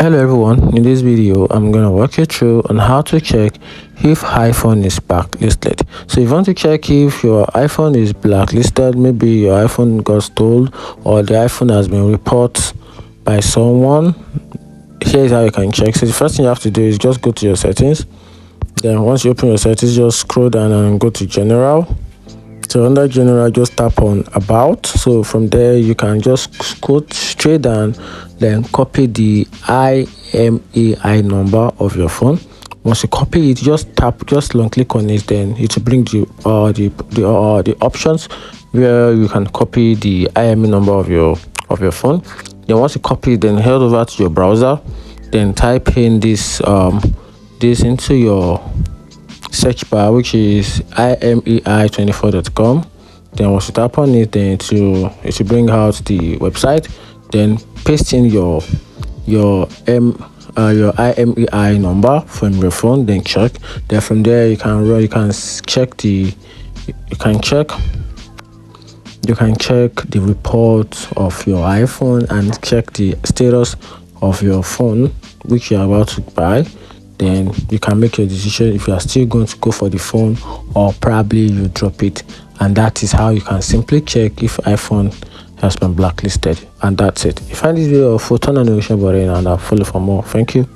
Hello everyone, in this video I'm gonna walk you through on how to check if iPhone is blacklisted. So if you want to check if your iPhone is blacklisted, maybe your iPhone got stolen or the iPhone has been reported by someone, here's how you can check. So the first thing you have to do is just go to your settings. Then once you open your settings, just scroll down and go to general. So under general, just tap on about. So from there you can just scroll straight down, then copy the IMEI number of your phone. Once you copy it, just long click on it, then it will bring the options where you can copy the IMEI number of your phone. Then once you copy it, then head over to your browser, then type in this into your search bar, which is imei24.com. then once you tap on it, then it will bring out the website. Then paste in your IMEI number from your phone, then check. Then from there you can check the report of your iPhone and check the status of your phone which you are about to buy. Then you can make your decision if you are still going to go for the phone or probably you drop it. And that is how you can simply check if iPhone has been blacklisted. And that's it. If you find this video helpful, turn on the notification button and follow for more. Thank you.